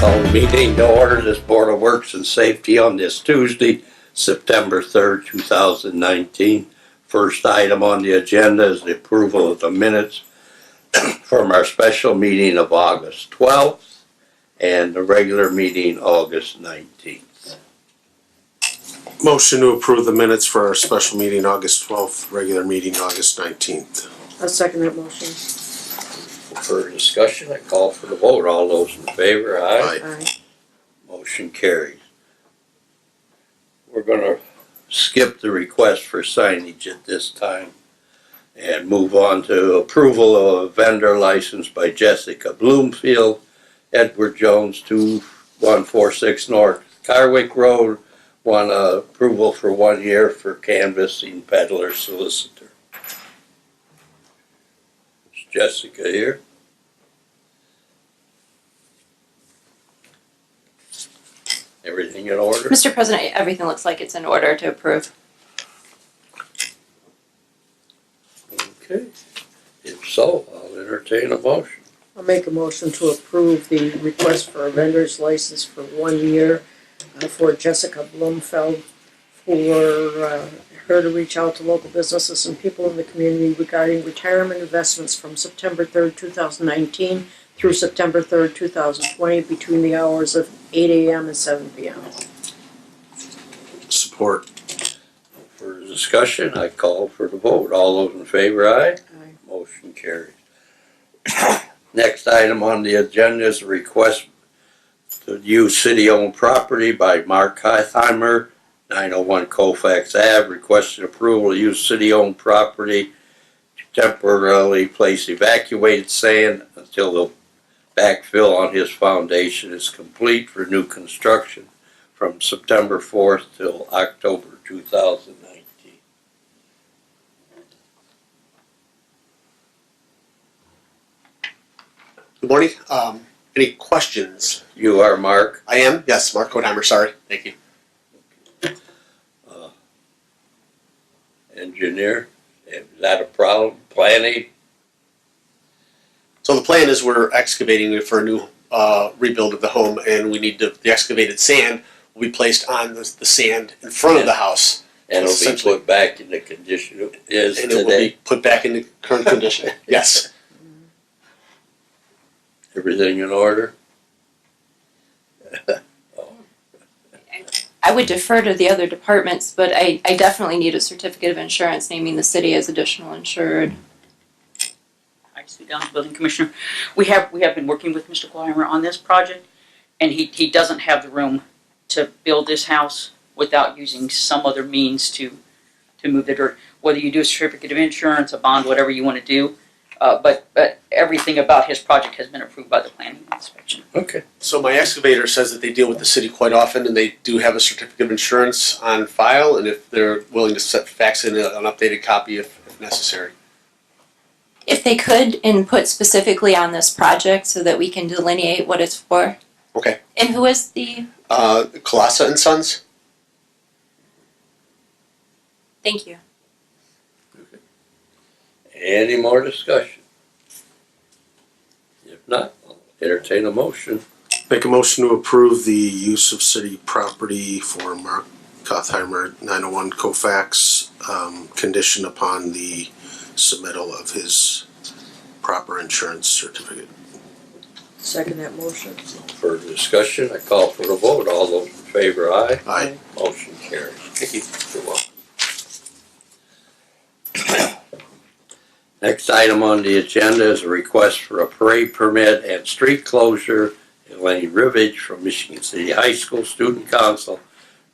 Call the meeting to order. This Board of Works and Safety on this Tuesday, September 3rd, 2019. First item on the agenda is the approval of the minutes from our special meeting of August 12th and the regular meeting August 19th. Motion to approve the minutes for our special meeting August 12th, regular meeting August 19th. I'll second that motion. For discussion, I call for the vote. All those in favor, aye. Aye. Motion carries. We're going to skip the request for signage at this time and move on to approval of a vendor license by Jessica Bloomfield, Edward Jones, 2146 North Carwick Road. Want approval for 1 year for canvassing peddler solicitor. Is Jessica here? Everything in order? Mr. President, everything looks like it's in order to approve. Okay. If so, I'll entertain a motion. I'll make a motion to approve the request for a vendor's license for 1 year for Jessica Blumfeld for her to reach out to local businesses and people in the community regarding retirement investments from September 3rd, 2019 through September 3rd, 2020 between the hours of 8 a.m. and 7 p.m. Support. For discussion, I call for the vote. All those in favor, aye? Aye. Motion carries. Next item on the agenda is a request to use city-owned property by Mark Heitheimer, 901 Colfax Ave, requested approval to use city-owned property to temporarily place evacuated sand until the backfill on his foundation is complete for new construction from September 4th till October 2019. Good morning. Any questions? You are Mark. I am? Yes, Mark Kodheimer, sorry. Thank you. Engineer, is that a problem? Planning? So the plan is we're excavating for a new rebuild of the home, and we need the excavated sand will be placed on the sand in front of the house. And it'll be put back in the condition it is and today? it will be put back in the current condition. Yes. Everything in order? I would defer to the other departments, but I definitely need a certificate of insurance naming the city as additional insured. Hi, Sue Downs, Building Commissioner. We have been working with Mr. Clymer on this project, and he doesn't have the room to build this house without using some other means to move the dirt. Whether you do a certificate of insurance, a bond, whatever you want to do, but everything about his project has been approved by the planning inspection. Okay. So my excavator says that they deal with the city quite often, and they do have a certificate of insurance on file, and if they're willing to fax in an updated copy if necessary. If they could input specifically on this project so that we can delineate what it's for. Okay. And who is the? Colassa and Sons? Thank you. Any more discussion? If not, I'll entertain a motion. Make a motion to approve the use of city property for Mark Heitheimer, 901 Colfax, conditioned upon the submittal of his proper insurance certificate. Second that motion. For discussion, I call for the vote. All those in favor, aye? Aye. Motion carries. Thank you. You're welcome. Next item on the agenda is a request for a parade permit and street closure. Elaine Rivage from Michigan City High School Student Council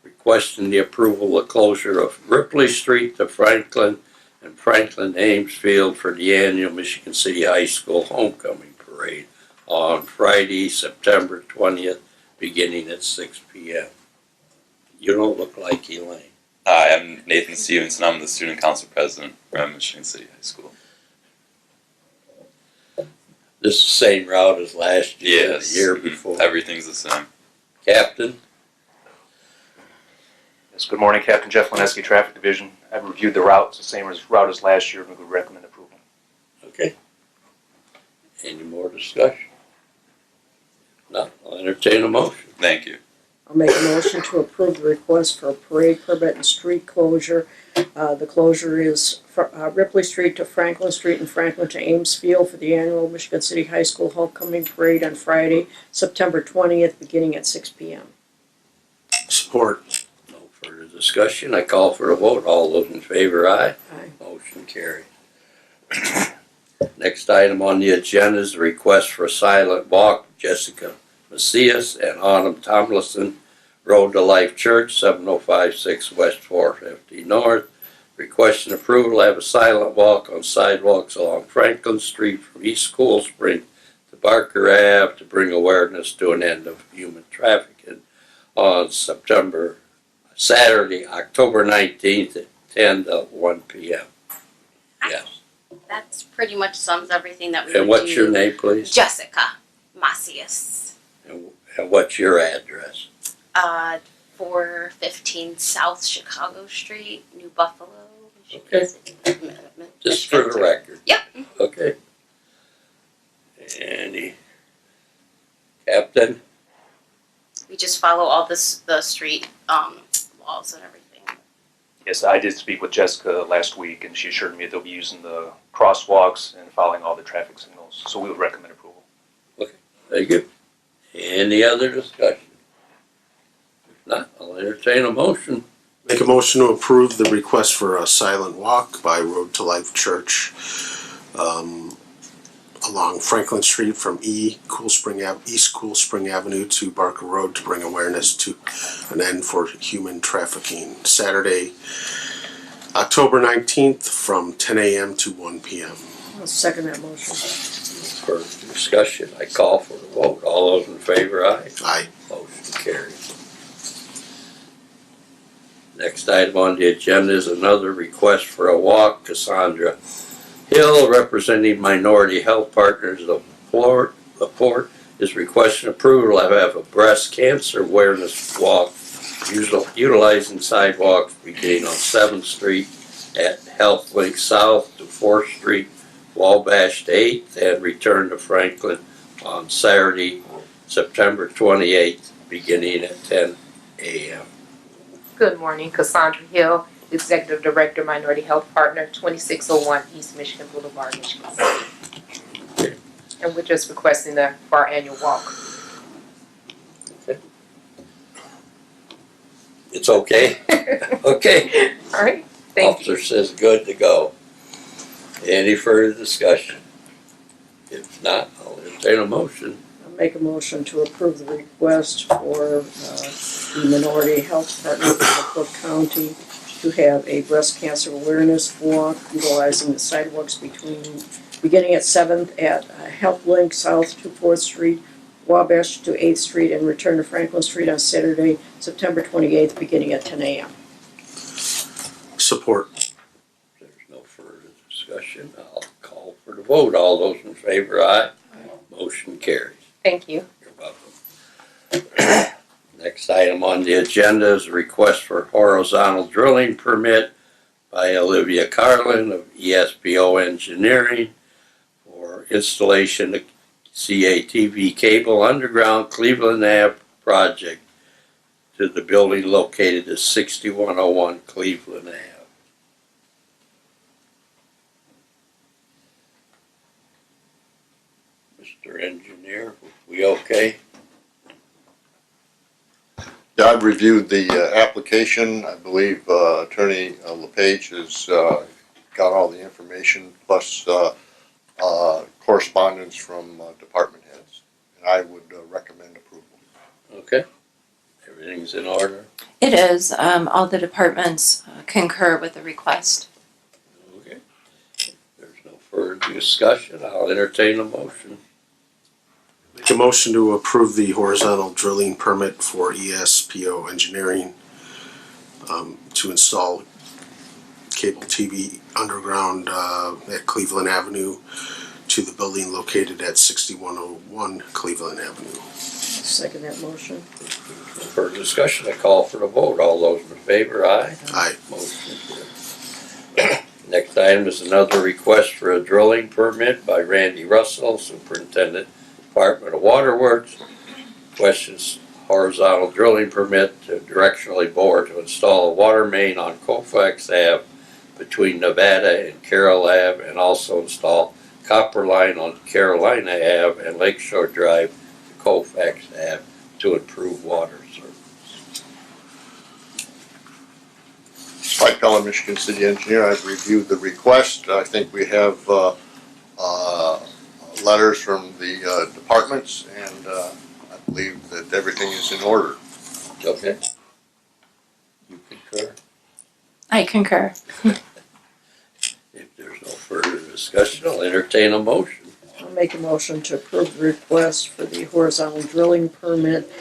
requesting the approval of closure of Ripley Street to Franklin and Franklin Ames Field for the annual Michigan City High School Homecoming Parade on Friday, September 20th, beginning at 6 p.m. You don't look like Elaine. Hi, I'm Nathan Stevenson. I'm the Student Council President from Michigan City High School. This is the same route as last year, Yes. the year before. Everything's the same. Captain? Yes, good morning, Captain Jeff Lineski, Traffic Division. I've reviewed the route. It's the same route as last year, and we would recommend approval. Okay. Any more discussion? No, I'll entertain a motion. Thank you. I'll make a motion to approve the request for a parade permit and street closure. The closure is Ripley Street to Franklin Street and Franklin to Ames Field for the annual Michigan City High School Homecoming Parade on Friday, September 20th, beginning at 6 p.m. Support. No further discussion. I call for the vote. All those in favor, aye. Aye. Motion carried. Next item on the agenda is the request for a silent walk. Jessica Macias and Autumn Tomlinson, Road to Life Church, 7056 West 450 North. Requesting approval to have a silent walk on sidewalks along Franklin Street from East Cool Spring to Barker Ave to bring awareness to an end of human trafficking on Saturday, October 19th at 10 to 1 p.m. Yes. That's pretty much sums everything that we And would what's do. your name, please? Jessica Macias. And what's your address? 415 South Chicago Street, New Buffalo. Michigan Okay. City. Just for the record. Yep. Okay. Any captain? We just follow all the street laws and everything. Yes, I did speak with Jessica last week, and she assured me they'll be using the crosswalks and following all the traffic signals. So we would recommend approval. Thank you. Any other discussion? If not, I'll entertain a motion. Make a motion to approve the request for a silent walk by Road to Life Church along Franklin Street from East Cool Spring Avenue to Barker Road to bring awareness to an end for human trafficking. Saturday, October 19th from 10 a.m. to 1 p.m. I'll second that motion. For discussion, I call for the vote. All those in favor, aye. Aye. Motion carried. Next item on the agenda is another request for a walk. Cassandra Hill, representing Minority Health Partners of LaPorte, is requesting approval to have a breast cancer awareness walk utilizing sidewalks beginning on 7th Street at Health Link South to 4th Street, Wabash to 8th, and return to Franklin on Saturday, September 28th, beginning at 10 a.m. Good morning, Cassandra Hill, Executive Director, Minority Health Partner, 2601 East Michigan Boulevard, Michigan City. And we're just requesting that for our annual walk. It's okay? Okay. All right, thank you. Officer says good to go. Any further discussion? If not, I'll entertain a motion. I'll make a motion to approve the request for the Minority Health Partners of Cook County to have a breast cancer awareness walk utilizing the sidewalks beginning at 7th at Health Link South to 4th Street, Wabash to 8th Street, and return to Franklin Street on Saturday, September 28th, beginning at 10 a.m. Support. If there's no further discussion, I'll call for the vote. All those in favor, aye. Motion carries. Thank you. You're welcome. Next item on the agenda is a request for horizontal drilling permit by Olivia Carlin of ESPO Engineering for installation of CATV cable underground Cleveland Ave project to the building located at 6101 Cleveland Ave. Mr. Engineer, we okay? Yeah, I've reviewed the application. I believe Attorney LePage has got all the information, plus correspondence from department heads. And I would recommend approval. Okay. Everything's in order? It is. All the departments concur with the request. Okay. If there's no further discussion, I'll entertain a motion. Make a motion to approve the horizontal drilling permit for ESPO Engineering to install cable TV underground at Cleveland Avenue to the building located at 6101 Cleveland Avenue. Second that motion. For discussion, I call for the vote. All those in favor, aye. Aye. Motion carries. Next item is another request for a drilling permit by Randy Russell, Superintendent, Department of Waterworks, Questions horizontal drilling permit to directionally bore to install a water main on Colfax Ave between Nevada and Carroll Ave, and also install copper line on Carolina Ave and Lakeshore Drive to Colfax Ave to improve water service. Mike Pelham, Michigan City Engineer. I've reviewed the request. I think we have letters from the departments, and I believe that everything is in order. Okay. You concur? I concur. If there's no further discussion, I'll entertain a motion. I'll make a motion to approve the request for the horizontal drilling permit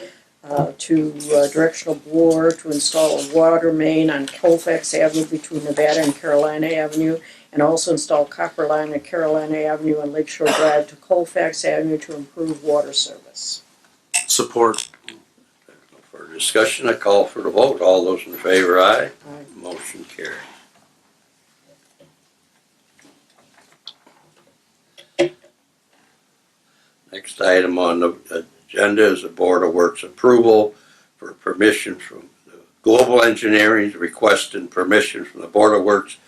to directional bore to install a water main on Colfax Avenue between Nevada and Carolina Avenue, and also install copper line at Carolina Avenue and Lakeshore Drive to Colfax Avenue to improve water service. Support. No further discussion, I call for the vote. All those in favor, aye. Aye. Motion carried. Next item on the agenda is the Board of Works approval for permission from Global Engineering requesting permission from the Board of Works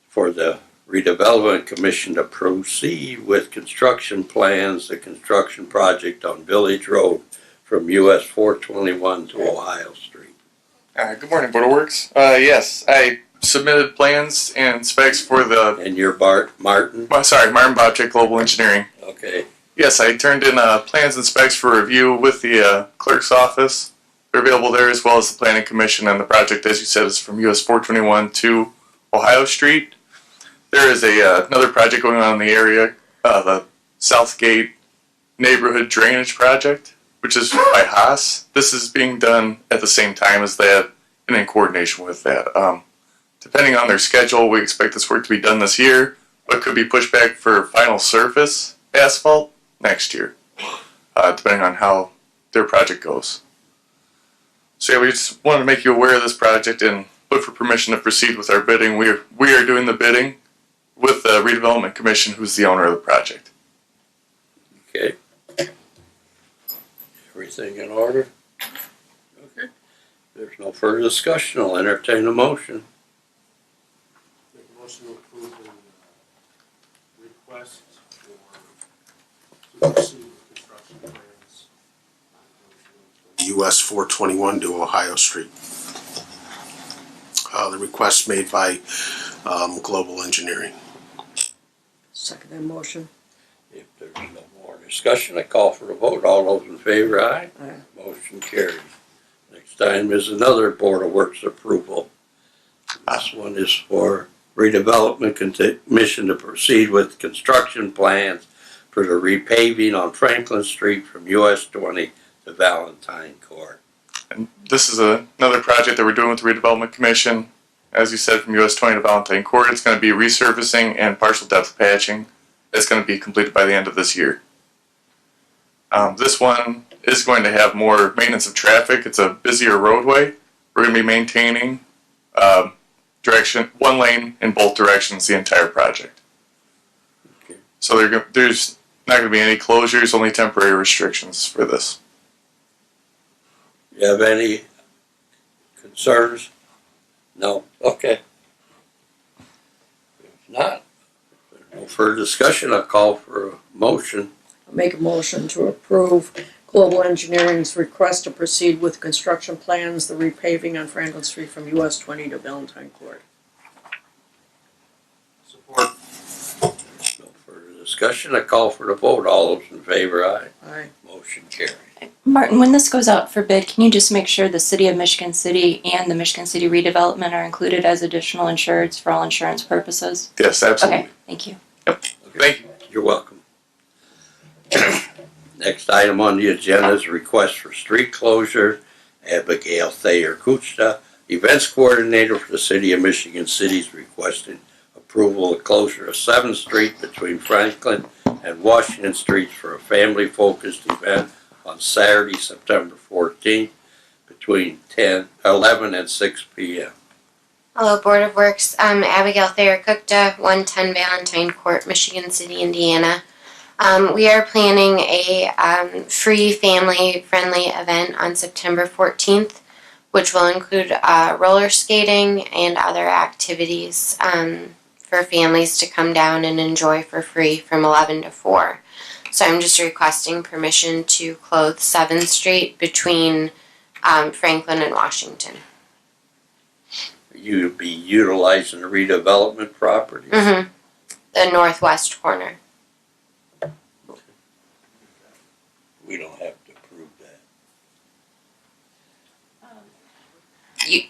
for the Redevelopment Commission to proceed with construction plans, the construction project on Village Road from US 421 to Ohio Street. Good morning, Board of Works. Yes, I submitted plans and specs for the, And you're Martin? Martin Bobchick Global Engineering. Okay. Yes, I turned in plans and specs for review with the clerk's office. They're available there, as well as the Planning Commission, and the project, as you said, is from US 421 to Ohio Street. There is another project going on in the area, the Southgate Neighborhood Drainage Project, which is by Haas. This is being done at the same time as that and in coordination with that. Depending on their schedule, we expect this work to be done this year, but could be pushed back for final surface asphalt next year, depending on how their project goes. So yeah, we just wanted to make you aware of this project and look for permission to proceed with our bidding. We are doing the bidding with the Redevelopment Commission, who's the owner of the project. Okay. Everything in order? Okay. There's no further discussion, I'll entertain a motion. Make a motion to approve the request to proceed with construction plans US 421 to Ohio Street. The request made by Global Engineering. Second that motion. If there's no more discussion, I call for the vote. All those in favor, aye. Aye. Motion carries. Next item is another Board of Works approval. This one is for Redevelopment Commission to proceed with construction plans for the repaving on Franklin Street from US 20 to Valentine Court. And this is another project that we're doing with the Redevelopment Commission. As you said, from US 20 to Valentine Court, it's going to be resurfacing and partial depth patching. It's going to be completed by the end of this year. This one is going to have more maintenance of traffic. It's a busier roadway. We're going to be maintaining one lane in both directions the entire project. Okay. So there's not going to be any closures, only temporary restrictions for this. You have any concerns? No? Okay. If not, if there's no further discussion, I'll call for a motion. I'll make a motion to approve Global Engineering's request to proceed with construction plans, the repaving on Franklin Street from US 20 to Valentine Court. Support. No further discussion, I call for the vote. All those in favor, aye. Aye. Motion carries. Martin, when this goes out for bid, can you just make sure the City of Michigan City and the Michigan City Redevelopment are included as additional insureds for all insurance purposes? Yes, absolutely. Okay, thank you. Thank you. You're welcome. Next item on the agenda is a request for street closure. Abigail Thayer Kuchta, events coordinator for the City of Michigan City, is requesting approval of closure of 7th Street between Franklin and Washington Streets for a family-focused event on Saturday, September 14th, between 11 and 6 p.m. Hello, Board of Works. Abigail Thayer Gupta, 110 Valentine Court, Michigan City, Indiana. We are planning a free family-friendly event on September 14th, which will include roller skating and other activities for families to come down and enjoy for free from 11 to 4. So I'm just requesting permission to close 7th Street between Franklin and Washington. You'd be utilizing the redevelopment property? Mm-hmm. The northwest corner. We don't have to approve that.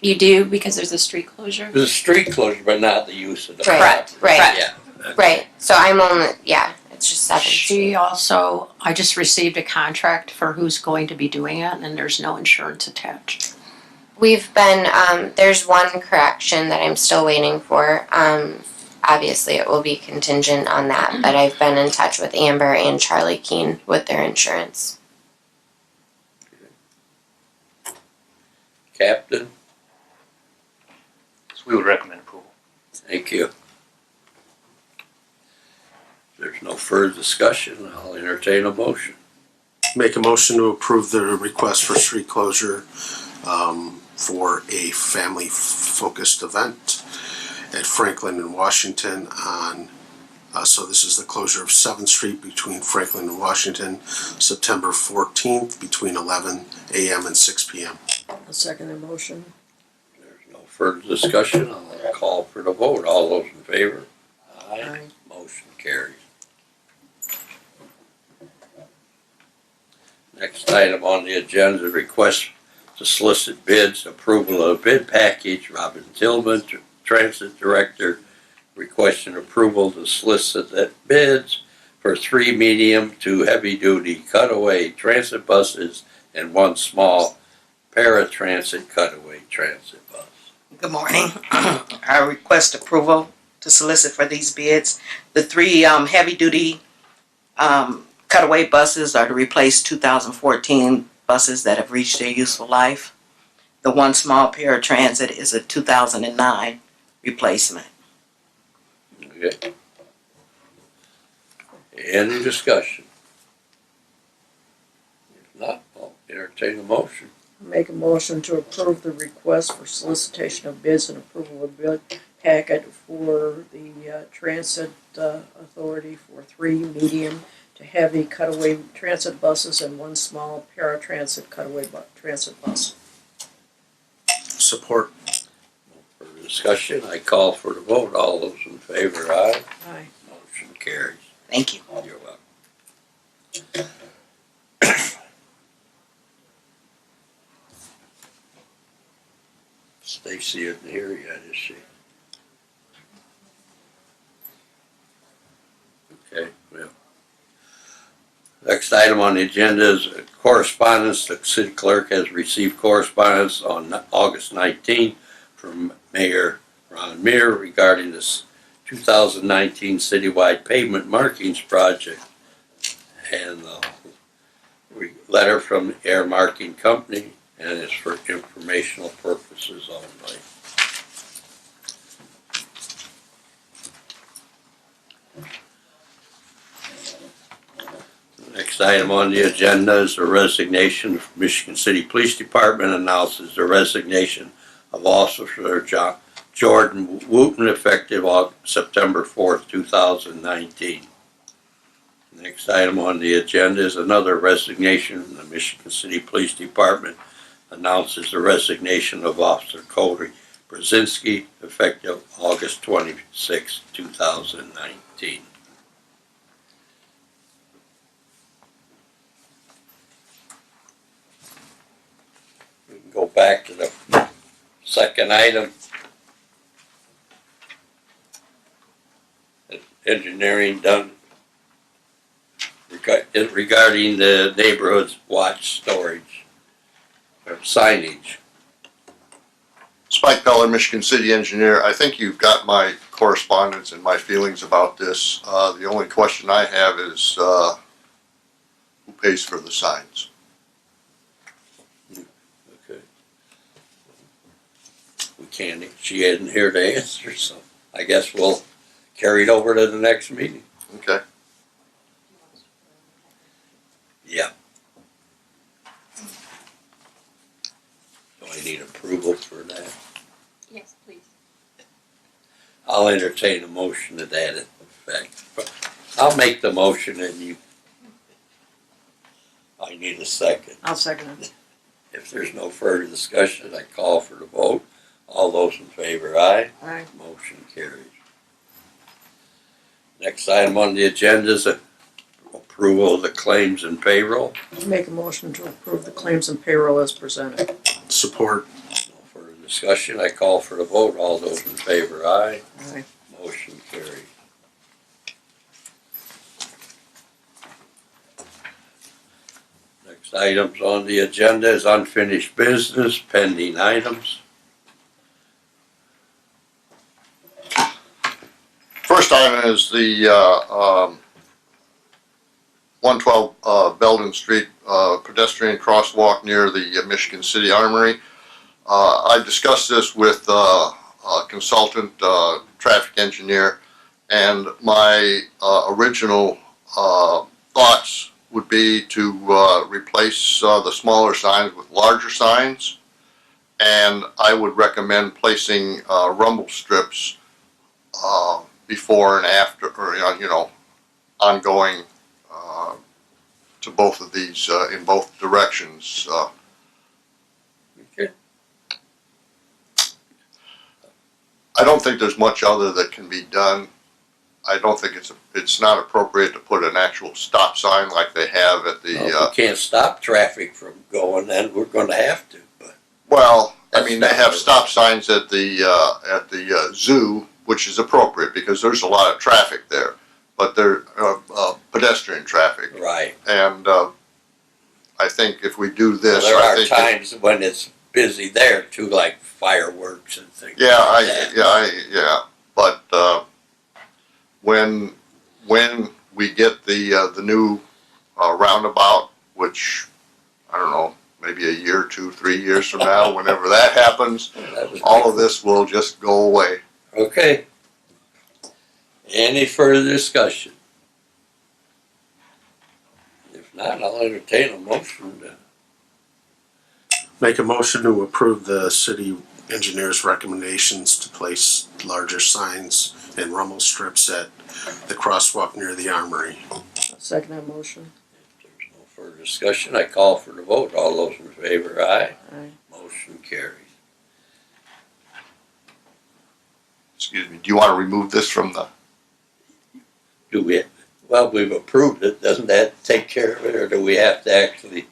You do because there's a street closure? The street closure, but not the use of the Right, property. right. Yeah. Right. So I'm only, yeah, it's just 7th Street. She also, I just received a contract for who's going to be doing it, and there's no insurance attached. We've been, there's one correction that I'm still waiting for. Obviously, it will be contingent on that, but I've been in touch with Amber and Charlie Keene with their insurance. Captain, So we would recommend approval. thank you. If there's no further discussion, I'll entertain a motion. Make a motion to approve the request for street closure for a family-focused event at Franklin and Washington on, so this is the closure of 7th Street between Franklin and Washington, September 14th, between 11 a.m. and 6 p.m. I'll second the motion. There's no further discussion, I'll call for the vote. All those in favor? Aye. Motion carries. Next item on the agenda, request to solicit bids, approval of bid package. Robin Tillman, Transit Director, requesting approval to solicit bids for 3 medium to heavy-duty cutaway transit buses and 1 small paratransit cutaway transit bus. Good morning. I request approval to solicit for these bids. The 3 heavy-duty cutaway buses are to replace 2014 buses that have reached their useful life. The 1 small paratransit is a 2009 replacement. Okay. Any discussion? If not, I'll entertain a motion. Make a motion to approve the request for solicitation of bids and approval of bid packet for the Transit Authority for 3 medium to heavy cutaway transit buses and 1 small paratransit cutaway transit bus. Support. For discussion, I call for the vote. All those in favor, aye. Aye. Motion carries. Thank you. You're welcome. Stacy isn't here yet, is she? Okay, well. Next item on the agenda is correspondence. The city clerk has received correspondence on August 19th from Mayor Ron Meir regarding this 2019 citywide pavement markings project, and a letter from the Air Marking Company, and it's for informational purposes only. The next item on the agenda is the resignation of Michigan City Police Department announces the resignation of Officer Jordan Wooten effective September 4th, 2019. The next item on the agenda is another resignation from the Michigan City Police Department announces the resignation of Officer Cody Brzezinski effective August 26, 2019. We can go back to the second item. Engineering done regarding the neighborhood's watch storage or signage. Spike Peller, Michigan City Engineer. I think you've got my correspondence and my feelings about this. The only question I have is who pays for the signs? Okay. We can't, she isn't here to answer, so I guess we'll carry it over to the next meeting. Okay. need approval for that? Yes, please. I'll entertain a motion to that effect. I'll make the motion and you, I need a second. I'll second it. If there's no further discussion, I call for the vote. All those in favor, aye. Aye. Motion carries. Next item on the agenda is approval of the claims and payroll. Make a motion to approve the claims and payroll as presented. Support. No further discussion, I call for the vote. All those in favor, aye. Aye. Motion carries. Next items on the agenda is unfinished business, pending items. First item is the 112 Belden Street pedestrian crosswalk near the Michigan City Armory. I discussed this with a consultant traffic engineer, and my original thoughts would be to replace the smaller signs with larger signs, and I would recommend placing rumble strips before and after, or ongoing to both of these in both directions. Okay. I don't think there's much other that can be done. I don't think it's not appropriate to put an actual stop sign like they have at the. If we can't stop traffic from going, then we're going to have to. But well, I that's mean, they not have really- stop signs at the zoo, which is appropriate because there's a lot of traffic there, but they're pedestrian traffic, right. and I think if we do Well, this, there I are think times when it's busy there too, like fireworks and things. yeah, like that. yeah. But when we get the new roundabout, which I don't know, maybe a year, 2, 3 years from now, whenever that happens, That was all of this will just go away. Okay. Any further discussion? If not, I'll entertain a motion to. Make a motion to approve the city engineer's recommendations to place larger signs and rumble strips at the crosswalk near the armory. I'll second that motion. If there's no further discussion, I call for the vote. All those in favor, aye. Aye. Motion carries. Excuse me. Do you want to remove this from the? Do we, well, we've approved it. Doesn't that take care of it, or do we have to actually?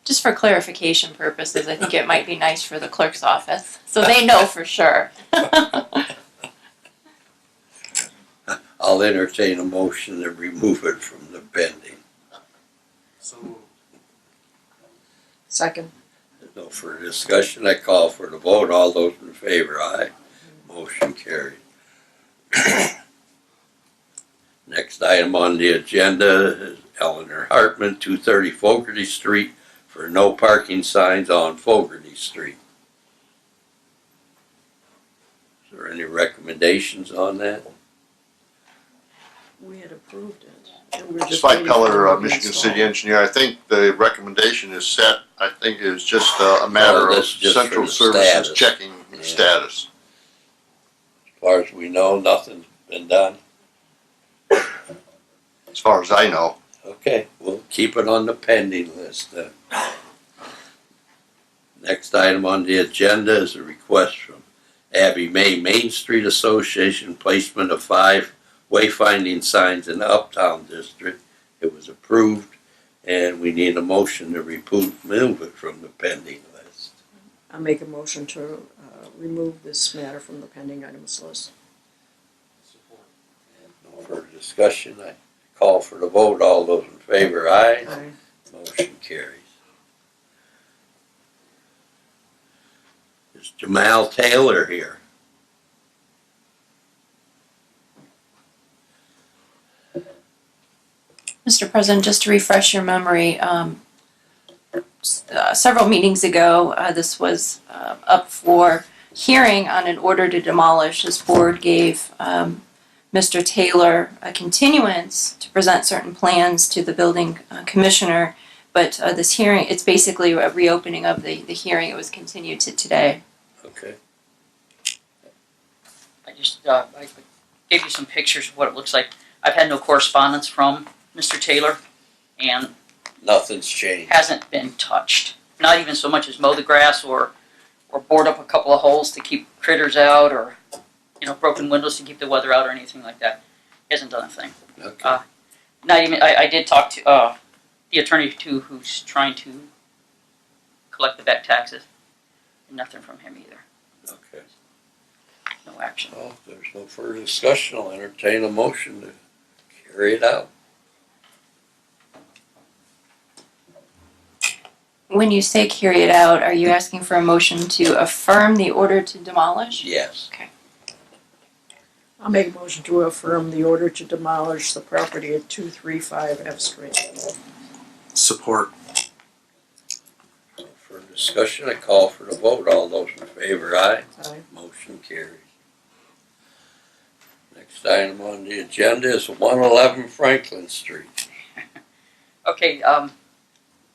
Just for clarification purposes, I think it might be nice for the clerk's office, so they know for sure. I'll entertain a motion to remove it from the pending. Second. There's no further discussion. I call for the vote. All those in favor, aye. Motion carried. Next item on the agenda is Eleanor Hartman, 230 Fogarty Street, for no parking signs on Fogarty Street. Is there any recommendations on that? We had approved it. And we're just Spike waiting for Peller, it to be Michigan installed. City engineer, I think the recommendation is set. I think it was just a matter of that's just for central the services status. checking the Yeah. status. As far as we know, nothing's been done. As far as I know. Okay, we'll keep it on the pending list then. Next item on the agenda is a request from Abby May Main Street Association, placement of 5 wayfinding signs in the Uptown District. It was approved, and we need a motion to remove it from the pending list. I'll make a motion to remove this matter from the pending items list. No further discussion. I call for the vote. All those in favor, aye. Aye. Motion carries. Is Jamal Taylor here? Mr. President, just to refresh your memory, several meetings ago, this was up for hearing on an order to demolish. This board gave Mr. Taylor a continuance to present certain plans to the building commissioner But this hearing, it's basically a reopening of the hearing. It was continued to today. Okay. I gave you some pictures of what it looks like. I've had no correspondence from Mr. Taylor, and Nothing's changed. hasn't been touched. Not even so much as mow the grass or board up a couple of holes to keep critters out, or broken windows to keep the weather out, or anything like that. He hasn't done a thing. Okay. Not even. I did talk to the attorney too, who's trying to collect the back taxes. Nothing from him either. Okay. No action. Well, if there's no further discussion, I'll entertain a motion to carry it out. When you say carry it out, are you asking for a motion to affirm the order to demolish? Yes. I'll make a motion to affirm the order to demolish the property at 235 F Street. Support. For discussion, I call for the vote. All those in favor, aye. Aye. Motion carries. Next item on the agenda is 111 Franklin Street. Okay.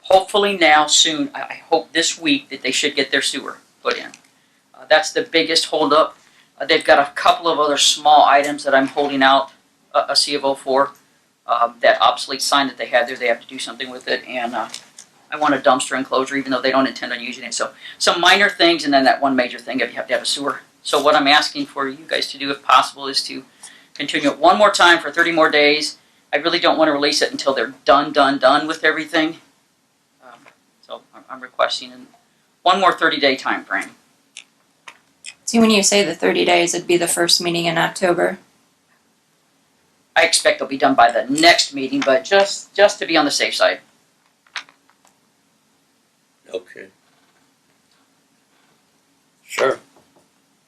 Hopefully now, soon. I hope this week that they should get their sewer put in. That's the biggest holdup. They've got a couple of other small items that I'm holding out a C of O for. That obsolete sign that they had there, they have to do something with it, and I want a dumpster enclosure, even though they don't intend on using it. So some minor things, and then that one major thing of you have to have a sewer. So what I'm asking for you guys to do, if possible, is to continue it one more time for 30 more days. I really don't want to release it until they're done with everything. So I'm requesting one more 30-day time frame. See, when you say the 30 days, it'd be the first meeting in October. I expect they'll be done by the next meeting, but just to be on the safe side. Okay. Sure.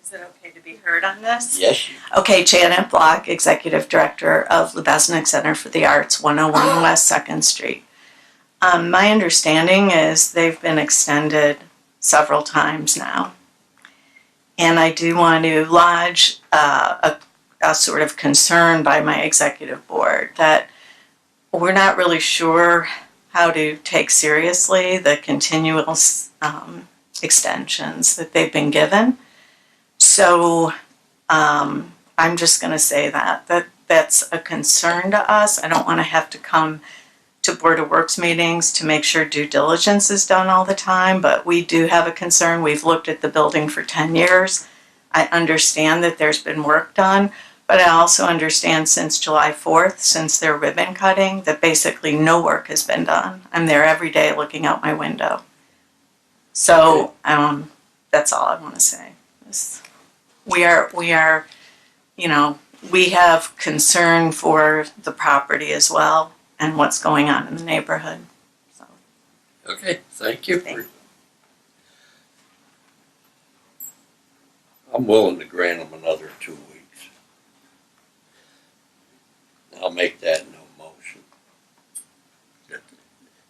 Is it okay to be heard on this? Yes. Okay, Janet Block, Executive Director of Lubesnik Center for the Arts, 101 West 2nd Street. My understanding is they've been extended several times now. And I do want to lodge a sort of concern by my executive board that we're not really sure how to take seriously the continuous extensions that they've been given. So I'm just going to say that's a concern to us. I don't want to have to come to Board of Works meetings to make sure due diligence is done all the time, but we do have a concern. We've looked at the building for 10 years. I understand that there's been work done, but I also understand since July 4th, since their ribbon cutting, that basically no work has been done. I'm there every day looking out my window. So that's all I want to say. We are, we have concern for the property as well and what's going on in the neighborhood. So. Okay, thank you. I'm willing to grant them another 2 weeks. I'll make that no motion.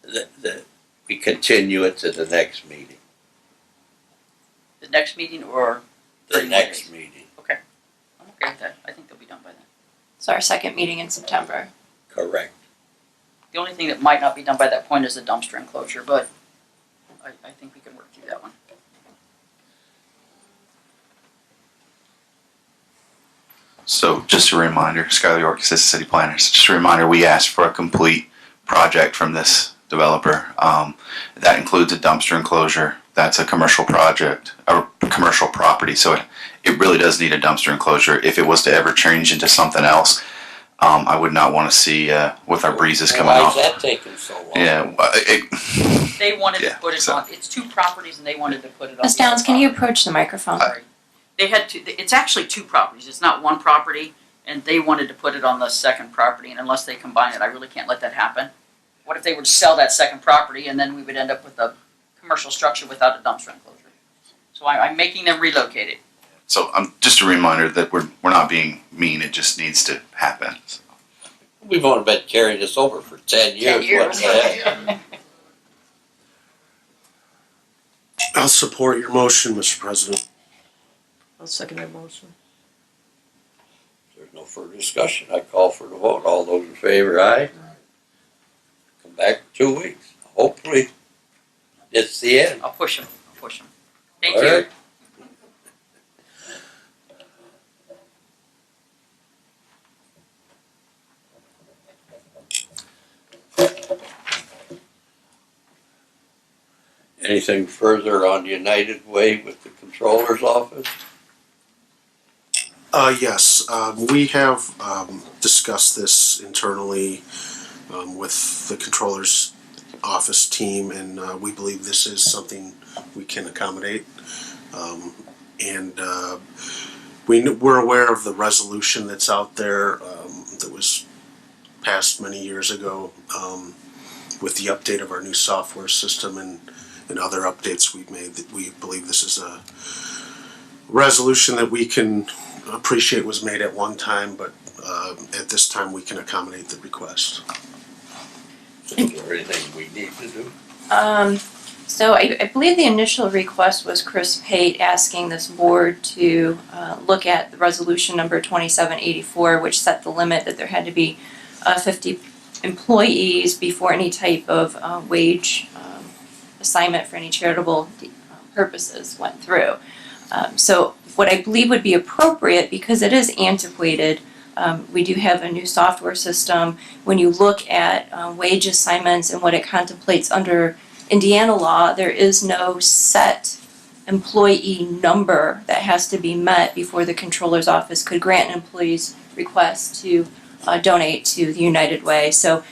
That we continue it to the next meeting. The next meeting or The next meeting. Okay. I'm okay with that. I think they'll be done by then. It's our second meeting in September. Correct. The only thing that might not be done by that point is the dumpster enclosure, but I think we can work through that one. So just a reminder, Skylar York, Assistant City Planner, just a reminder, we asked for a complete project from this developer. That includes a dumpster enclosure. That's a commercial project, a commercial property, so it really does need a dumpster enclosure. If it was to ever change into something else, I would not want to see with our breezes coming off. Why is that taking so long? Yeah, They wanted to put it on, it's 2 properties and they wanted to put it on. Ms. Downs, can you approach the microphone? Sorry. They had it's actually 2 properties. It's not one property, and they wanted to put it on the second property, and unless they combine it, I really can't let that happen. What if they were to sell that second property, and then we would end up with a commercial structure without a dumpster enclosure? So I'm making them relocate it. So just a reminder that we're not being mean, it just needs to happen. So. We've only been carrying this over for 10 years. 10 years. What the heck? I'll support your motion, Mr. President. I'll second that motion. If there's no further discussion, I call for the vote. All those in favor, aye. Come back in 2 weeks. hopefully it's the end. I'll push him. Thank All you. right. Anything further on United Way with the controller's office? Yes, we have discussed this internally with the controller's office team, and we believe this is something we can accommodate. We're aware of the resolution that's out there that was passed many years ago with the update of our new software system and other updates we've made. That we believe this is a resolution that we can appreciate was made at one time, but at this time we can accommodate the request. Is there anything we need to do? So I believe the initial request was Chris Pate asking this board to look at the resolution number 2784, which set the limit that there had to be 50 employees before any type of wage assignment for any charitable purposes went through. So what I believe would be appropriate, because it is antiquated, we do have a new software system. When you look at wage assignments and what it contemplates under Indiana law, there is no set employee number that has to be met before the controller's office could grant an employee's request to donate to the United Way. So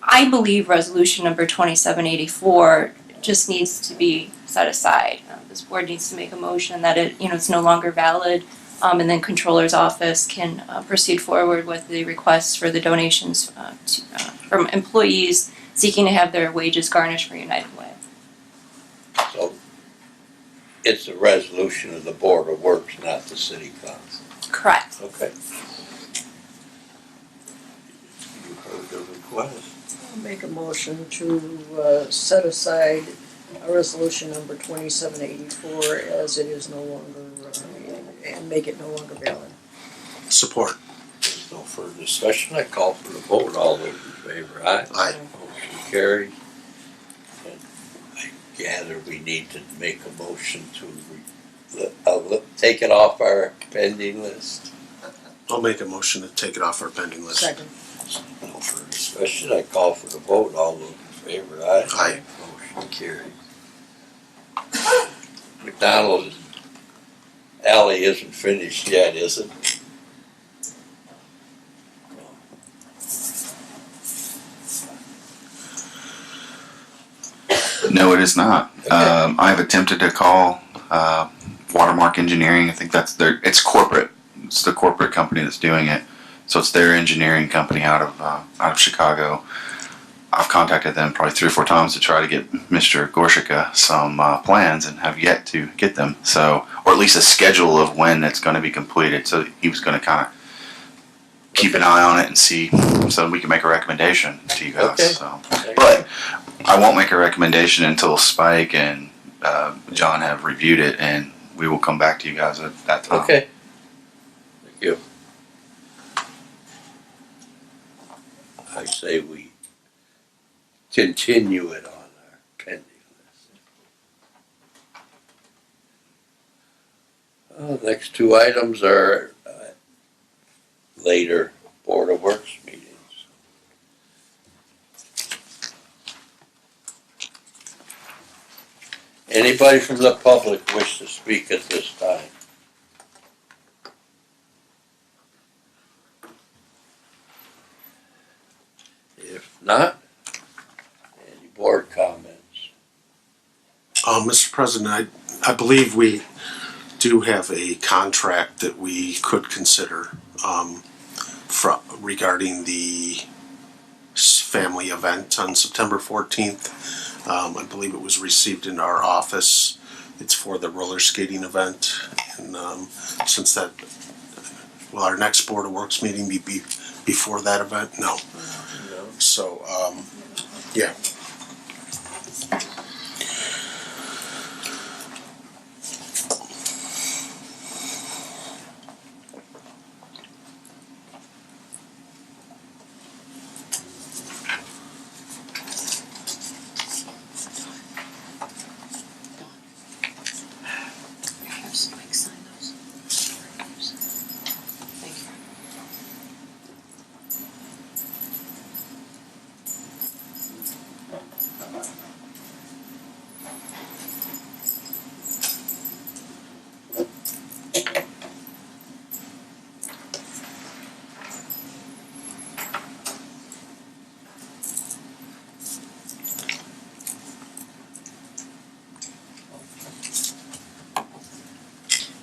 I believe resolution number 2784 just needs to be set aside. This board needs to make a motion that it's no longer valid, and then controller's office can proceed forward with the requests for the donations from employees seeking to have their wages garnished for United Way. So it's a resolution of the Board of Works, not the City Council. Correct. Okay. You heard the request. I'll make a motion to set aside a resolution number 2784 as it is no longer, and make it no longer valid. Support. There's no further discussion. I call for the vote. All those in favor, aye? Aye. Motion carried. And I gather we need to make a motion to take it off our pending list. I'll make a motion to take it off our pending list. Second. No further discussion. I call for the vote. All those in favor, aye? Aye. Motion carried. McDonald Alley isn't finished yet, is it? No, it is not. Okay. I have attempted to call Watermark Engineering. I think it's corporate. It's the corporate company that's doing it. So it's their engineering company out of Chicago. I've contacted them probably 3 or 4 times to try to get Mr. Gorshika some plans and have yet to get them. So, or at least a schedule of when it's going to be completed. So he was going to kind of keep an eye on it and see, so we can make a recommendation to you guys. Okay. So, but I won't make a recommendation until Spike and John have reviewed it, and we will come back to you guys at that time. Okay. Thank you. I say we continue it on our pending list. Next 2 items are later Board of Works meetings. Anybody from the public wish to speak at this time? If not, any board comments? Mr. President, I believe we do have a contract that we could consider regarding the family event on September 14th. I believe it was received in our office. It's for the roller skating event, and since that, will our next Board of Works meeting be before that event? No. So, yeah.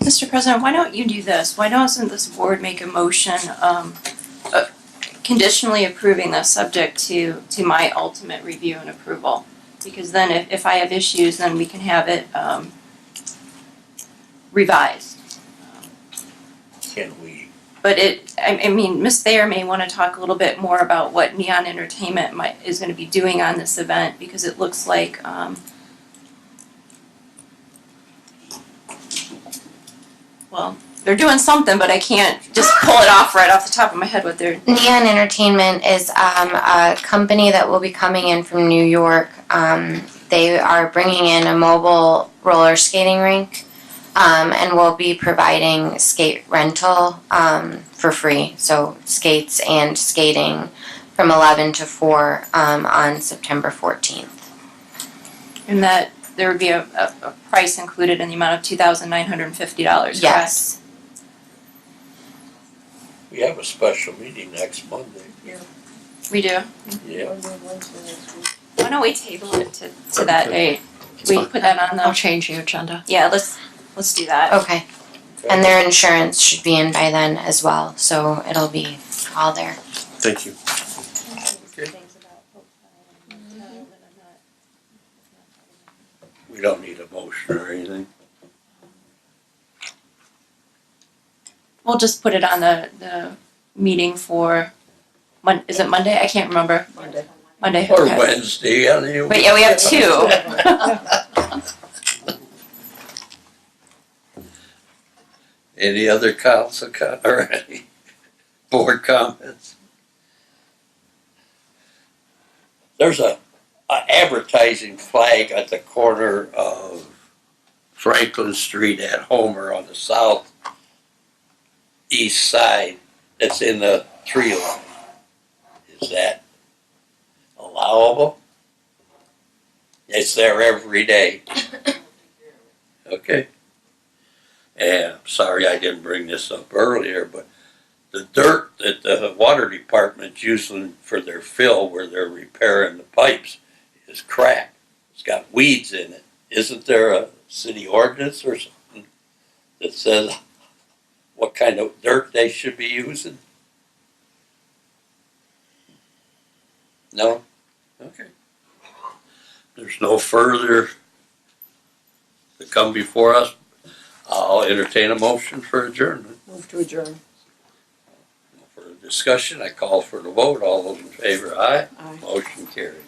Mr. President, why don't you do this? Why doesn't this board make a motion conditionally approving this subject to my ultimate review and approval? Because then if I have issues, then we can have it revised. Can we? But I mean, Ms. Thayer may want to talk a little bit more about what Neon Entertainment is going to be doing on this event, because it looks like well, they're doing something, but I can't just pull it off right off the top of my head what they're. Neon Entertainment is a company that will be coming in from New York. They are bringing in a mobile roller skating rink, and will be providing skate rental for free. So skates and skating from 11 to 4 on September 14th. And that there would be a price included in the amount of $2,950, correct? Yes. We have a special meeting next Monday. We do. Yeah. Why don't we table it to that date? Can we put that on I'll the? change the agenda. Yeah, let's do that. Okay. And their insurance should be in by then as well, so it'll be all there. Thank you. We don't need a motion or anything. We'll just put it on the meeting for, is it Monday? I can't remember. Monday. Or Okay. Wednesday, I mean. But yeah, we have two. Any other council or any board comments? There's a advertising flag at the corner of Franklin Street at Homer on the south east side that's in the tree line. Is that allowable? It's there every day. Okay. And I'm sorry I didn't bring this up earlier, but the dirt that the water department's using for their fill where they're repairing the pipes is cracked. It's got weeds in it. Isn't there a city ordinance or something that says what kind of dirt they should be using? No? Okay. There's no further to come before us. I'll entertain a motion for adjournment. Move to adjourn. For discussion, I call for the vote. All those in favor, aye. Aye. Motion carries.